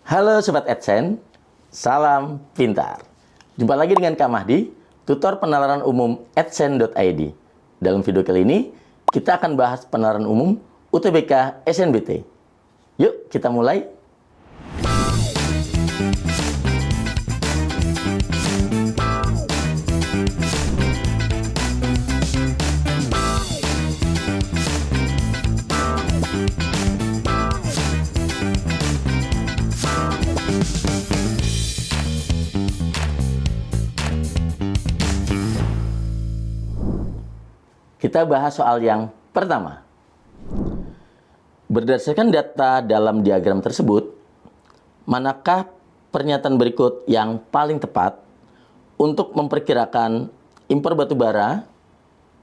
Halo Sobat AdSense, salam pintar. Jumpa lagi dengan Kak Mahdi, tutor penalaran umum adsense.id. Dalam video kali ini, kita akan bahas penalaran umum UTBK SNBT. Yuk, kita mulai. Kita bahas soal yang pertama. Berdasarkan data dalam diagram tersebut, manakah pernyataan berikut yang paling tepat untuk memperkirakan impor batu bara,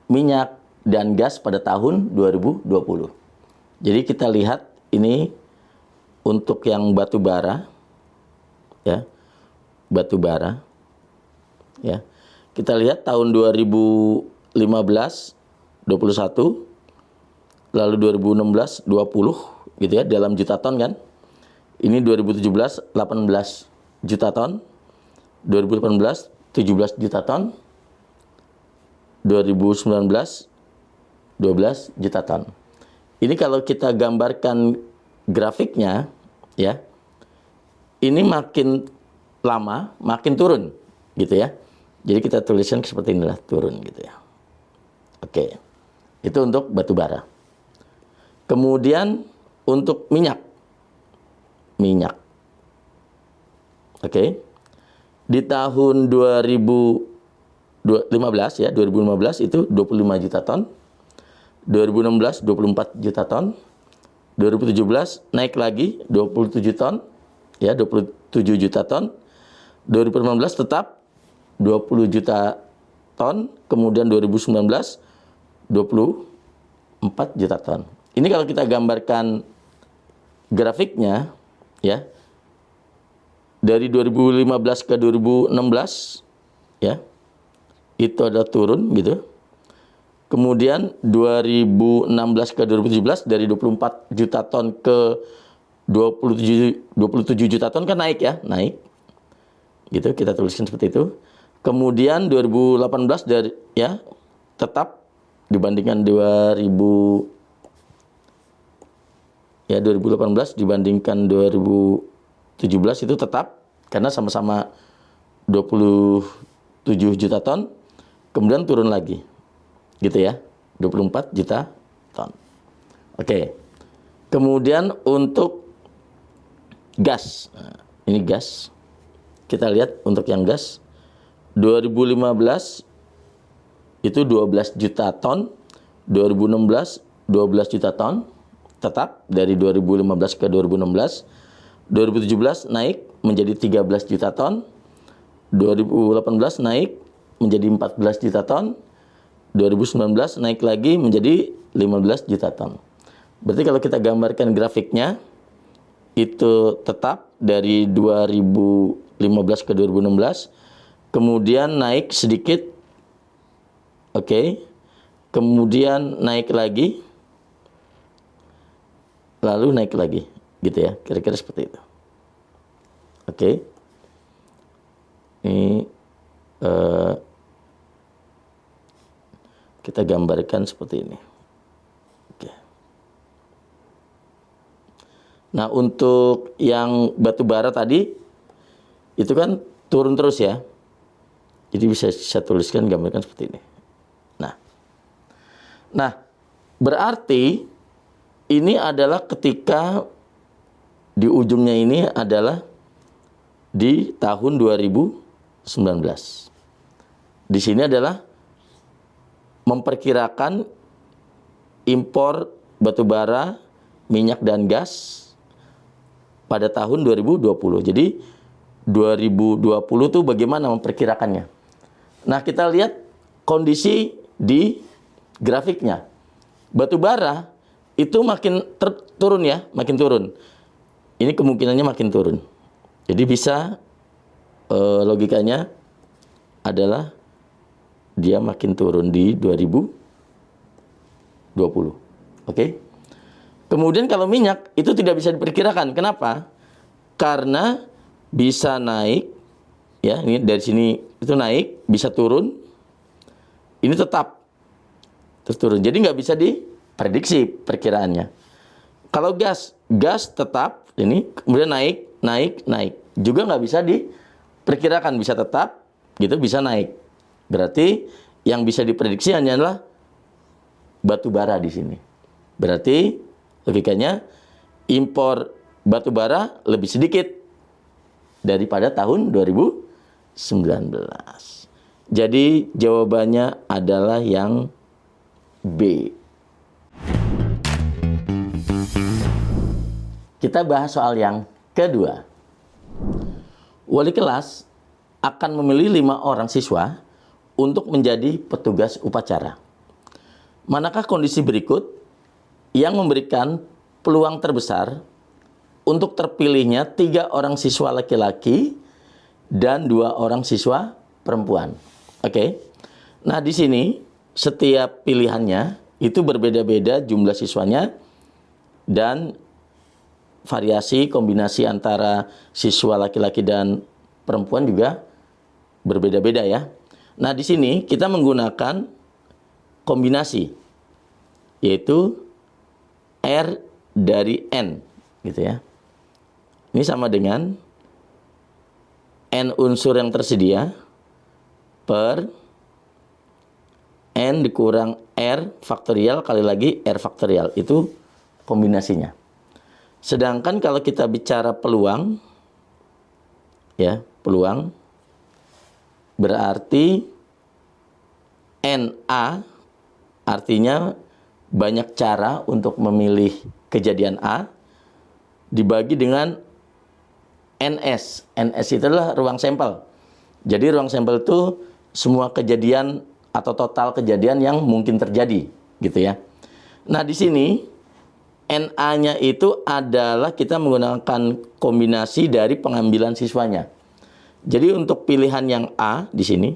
minyak, dan gas pada tahun 2020? Jadi kita lihat ini untuk yang batu bara, ya, batu bara, ya. Kita lihat tahun 2015 21, lalu 2016 20 gitu ya, dalam juta ton kan. Ini 2017 18 juta ton, 2018 17 juta ton, 2019 12 juta ton. Ini kalau kita gambarkan grafiknya ya, ini makin lama makin turun gitu ya. Jadi kita tuliskan seperti inilah, turun gitu ya. Oke. Itu untuk batu bara. Kemudian untuk minyak. Oke. Di tahun 2015 ya, 2015 itu 25 juta ton. 2016 24 juta ton. 2017 naik lagi 27 ton. Ya, 27 juta ton. 2018 tetap 20 juta ton. Kemudian 2019 24 juta ton. Ini kalau kita gambarkan grafiknya ya, dari 2015 ke 2016 ya, itu ada turun gitu. Kemudian 2016 ke 2017 dari 24 juta ton ke 27 juta ton kan naik ya, naik. Gitu, kita tuliskan seperti itu. Kemudian 2018 dari ya tetap dibandingkan 2018 dibandingkan 2017 itu tetap karena sama-sama 27 juta ton, kemudian turun lagi gitu ya, 24 juta ton. Oke. Kemudian untuk gas. Nah, ini gas. Kita lihat untuk yang gas 2015 itu 12 juta ton, 2016 12 juta ton, tetap dari 2015 ke 2016. 2017 naik menjadi 13 juta ton, 2018 naik menjadi 14 juta ton, 2019 naik lagi menjadi 15 juta ton. Berarti kalau kita gambarkan grafiknya, itu tetap dari 2015 ke 2016, kemudian naik sedikit. Oke, kemudian naik lagi, lalu naik lagi, gitu ya, kira-kira seperti itu. Oke, ini kita gambarkan seperti ini. Oke. Nah, untuk yang batu bara tadi, itu kan turun terus ya, jadi bisa saya tuliskan, gambarkan seperti ini. Nah, berarti ini adalah ketika di ujungnya ini adalah di tahun 2019. Di sini adalah memperkirakan impor batu bara, minyak dan gas pada tahun 2020. Jadi 2020 tuh bagaimana memperkirakannya? Nah, kita lihat kondisi di grafiknya. Batu bara itu makin turun ya, makin turun. Ini kemungkinannya makin turun. Jadi bisa logikanya adalah dia makin turun di 2020. Oke? Kemudian kalau minyak itu tidak bisa diperkirakan. Kenapa? karena bisa naik, ya, ini dari sini itu naik, bisa turun, ini tetap terus turun. Jadi nggak bisa diprediksi perkiraannya. Kalau gas tetap, ini kemudian naik, juga nggak bisa diperkirakan, bisa tetap, gitu, bisa naik. Berarti yang bisa diprediksi hanyalah batu bara di sini. Berarti logikanya impor batu bara lebih sedikit daripada tahun 2019. Jadi jawabannya adalah yang B. Kita bahas soal yang kedua. Wali kelas akan memilih 5 orang siswa untuk menjadi petugas upacara. Manakah kondisi berikut yang memberikan peluang terbesar untuk terpilihnya 3 orang siswa laki-laki dan 2 orang siswa perempuan? Oke. Nah, di sini setiap pilihannya itu berbeda-beda jumlah siswanya dan variasi kombinasi antara siswa laki-laki dan perempuan juga berbeda-beda ya. Nah, di sini kita menggunakan kombinasi, yaitu R dari N, gitu ya. Ini sama dengan N unsur yang tersedia per N dikurang R faktorial kali lagi R faktorial. Itu kombinasinya. Sedangkan kalau kita bicara peluang, ya, peluang berarti NA artinya banyak cara untuk memilih kejadian A dibagi dengan NS. NS itu adalah ruang sampel. Jadi ruang sampel itu semua kejadian atau total kejadian yang mungkin terjadi, gitu ya. Nah, di sini NA-nya itu adalah kita menggunakan kombinasi dari pengambilan siswanya. Jadi untuk pilihan yang A di sini,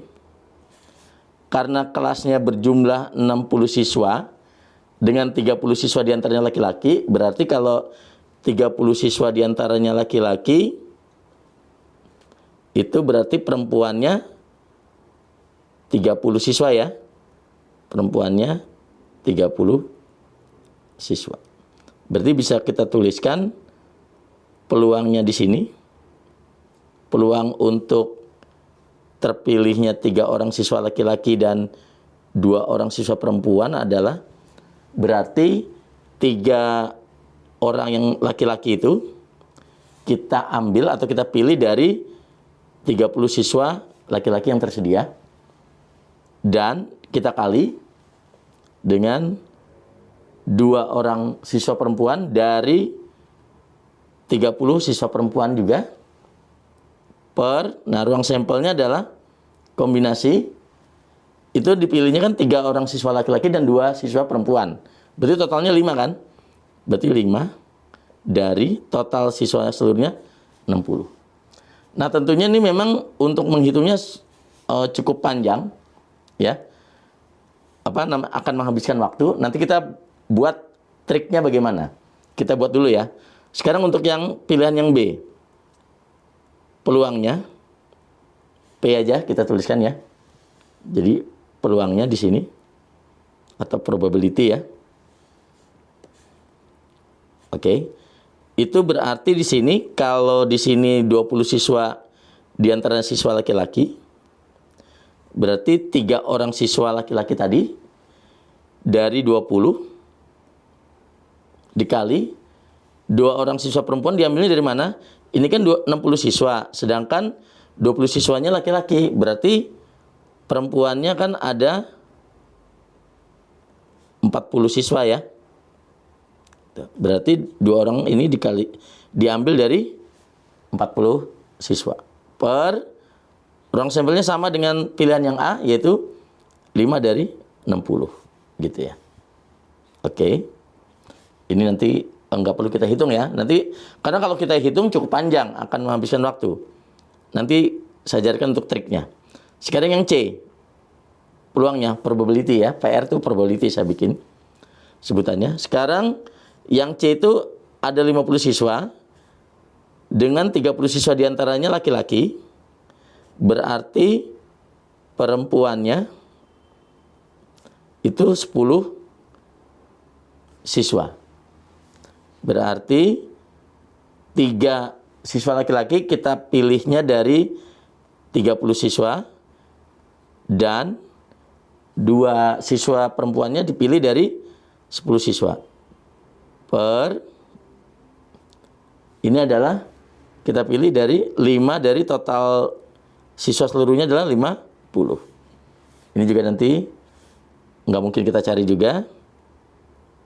karena kelasnya berjumlah 60 siswa dengan 30 siswa diantaranya laki-laki, berarti kalau 30 siswa diantaranya laki-laki, itu berarti perempuannya 30 siswa ya. Perempuannya 30 siswa. Berarti bisa kita tuliskan peluangnya di sini. Peluang untuk terpilihnya 3 orang siswa laki-laki dan 2 orang siswa perempuan adalah berarti 3 orang yang laki-laki itu kita ambil atau kita pilih dari 30 siswa laki-laki yang tersedia dan kita kali dengan 2 orang siswa perempuan dari 30 siswa perempuan juga per, nah ruang sampelnya adalah kombinasi, itu dipilihnya kan 3 orang siswa laki-laki dan 2 siswa perempuan. Berarti totalnya 5 kan? Berarti 5 dari total siswa seluruhnya 60. Nah, tentunya ini memang untuk menghitungnya cukup panjang ya. Akan menghabiskan waktu. Nanti kita buat triknya bagaimana. Kita buat dulu ya. Sekarang untuk yang pilihan yang B. Peluangnya P aja kita tuliskan ya. Jadi peluangnya di sini atau probability ya. Oke. Itu berarti di sini kalau di sini 20 siswa di antara siswa laki-laki, berarti 3 orang siswa laki-laki tadi dari 20 dikali 2 orang siswa perempuan diambilnya dari mana? Ini kan 60 siswa, sedangkan 20 siswanya laki-laki. Berarti perempuannya kan ada 40 siswa ya. Berarti 2 orang ini diambil dari 40 siswa. Per ruang sampelnya sama dengan pilihan yang A, yaitu 5 dari 60. Gitu ya. Oke. Ini nanti nggak perlu kita hitung ya. Nanti karena kalau kita hitung cukup panjang, akan menghabiskan waktu. Nanti saya ajarkan untuk triknya. Sekarang yang C. Peluangnya probability ya. PR itu probability saya bikin sebutannya. Sekarang yang C itu ada 50 siswa dengan 30 siswa diantaranya laki-laki, berarti perempuannya itu 10 siswa. Berarti 3 siswa laki-laki kita pilihnya dari 30 siswa dan 2 siswa perempuannya dipilih dari 10 siswa. Ini adalah kita pilih dari 5 dari total siswa seluruhnya adalah 50. Ini juga nanti nggak mungkin kita cari juga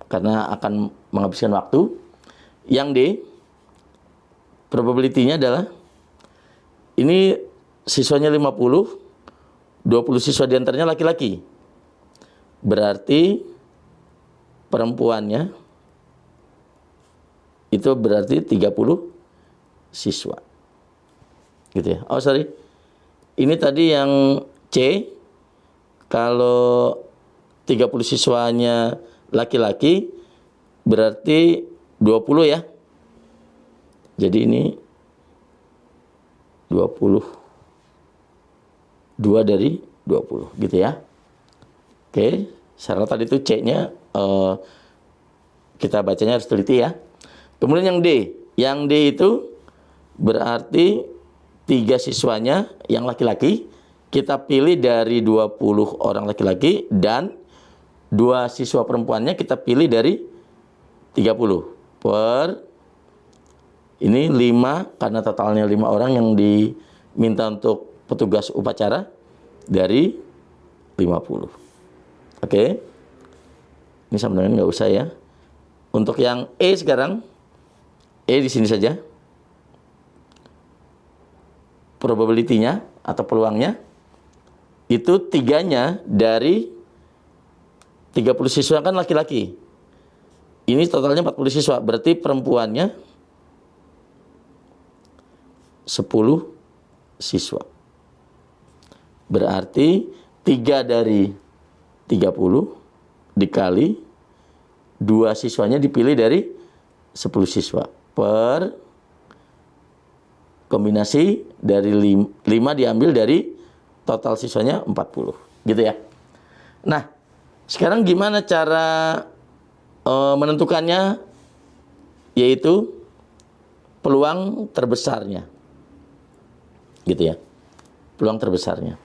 karena akan menghabiskan waktu. Yang D, probability-nya adalah ini siswanya 50, 20 siswa diantaranya laki-laki. Berarti perempuannya itu berarti 30 siswa. Gitu ya. Oh, sorry. Ini tadi yang C, kalau 30 siswanya laki-laki berarti 20 ya. Jadi ini 20. 2 dari 20 gitu ya. Oke, syarat tadi itu C-nya kita bacanya harus teliti ya. Kemudian yang D. Yang D itu berarti 3 siswanya yang laki-laki kita pilih dari 20 orang laki-laki dan 2 siswa perempuannya kita pilih dari 30. Ini 5 karena totalnya 5 orang yang diminta untuk petugas upacara dari 50. Oke. Ini sebenarnya nggak usah ya. Untuk yang E sekarang, E di sini saja. Probability-nya atau peluangnya itu 3-nya dari 30 siswa kan laki-laki. Ini totalnya 40 siswa, berarti perempuannya 10 siswa. Berarti 3 dari 30 dikali 2 siswanya dipilih dari 10 siswa per kombinasi dari 5 diambil dari total siswanya 40. Gitu ya. Nah, sekarang gimana cara menentukannya? Yaitu peluang terbesarnya. Gitu ya. Peluang terbesarnya.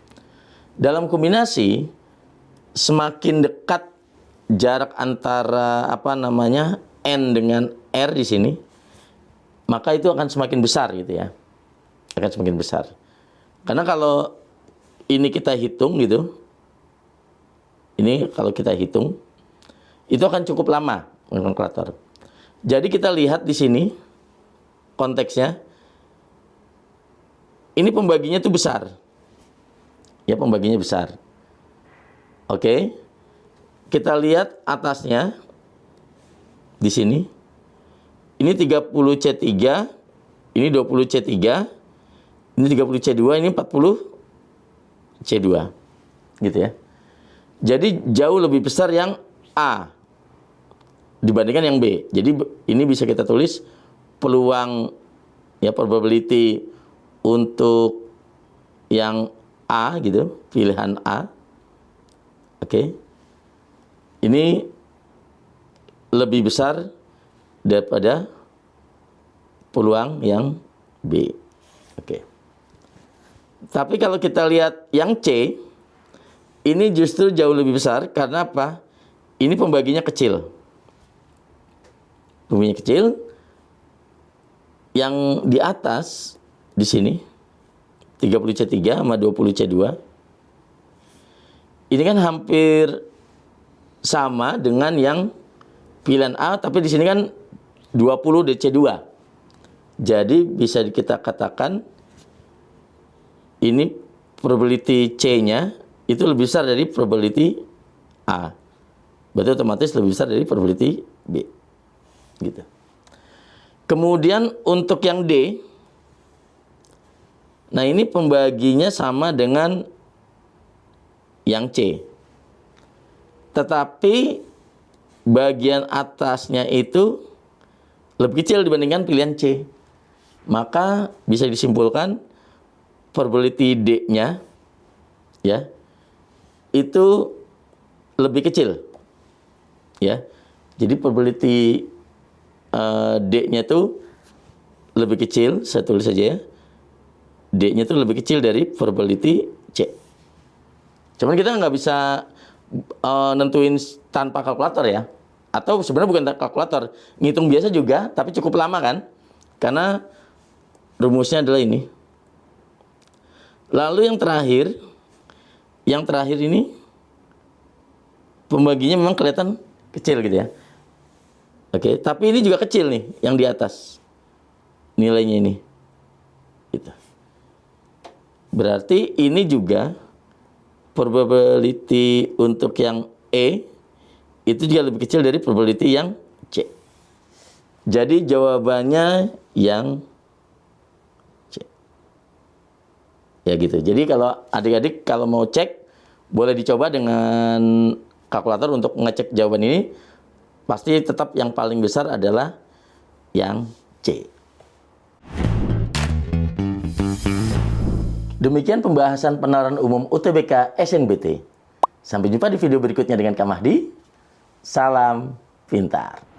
Dalam kombinasi semakin dekat jarak antara N dengan R di sini, maka itu akan semakin besar gitu ya. Akan semakin besar. Karena kalau ini kita hitung gitu, ini kalau kita hitung, itu akan cukup lama dengan kalkulator. Jadi kita lihat di sini konteksnya, ini pembaginya itu besar. Ya, pembaginya besar. Oke. Kita lihat atasnya di sini. Ini 30C3, ini 20C3, ini 30C2, ini 40C2. Gitu ya. Jadi jauh lebih besar yang A dibandingkan yang B. Jadi ini bisa kita tulis peluang ya, probability untuk yang A gitu, pilihan A. Oke. Ini lebih besar daripada peluang yang B. Oke. Tapi kalau kita lihat yang C, ini justru jauh lebih besar karena apa? Ini pembaginya kecil. Pembaginya kecil. Yang di atas di sini 30C3 sama 20C2. Ini kan hampir sama dengan yang pilihan A, tapi di sini kan 20DC2. Jadi bisa kita katakan ini probability C-nya itu lebih besar dari probability A. Berarti otomatis lebih besar dari probability B. Gitu. Kemudian untuk yang D, nah ini pembaginya sama dengan yang C. Tetapi bagian atasnya itu lebih kecil dibandingkan pilihan C. maka bisa disimpulkan probability D-nya ya itu lebih kecil. Ya. Jadi probability D-nya itu lebih kecil, saya tulis saja ya. D-nya itu lebih kecil dari probability C. Cuman kita nggak bisa nentuin tanpa kalkulator ya. Atau sebenarnya bukan kalkulator, ngitung biasa juga, tapi cukup lama kan? Karena rumusnya adalah ini. Lalu yang terakhir ini pembaginya memang kelihatan kecil gitu ya. Oke, tapi ini juga kecil nih, yang di atas nilainya ini. Gitu. Berarti ini juga probability untuk yang E itu juga lebih kecil dari probability yang C. Jadi jawabannya yang C. Ya gitu. Jadi kalau adik-adik kalau mau cek, boleh dicoba dengan kalkulator untuk ngecek jawaban ini. Pasti tetap yang paling besar adalah yang C. Demikian pembahasan penalaran umum UTBK SNBT. Sampai jumpa di video berikutnya dengan Kak Mahdi. Salam pintar.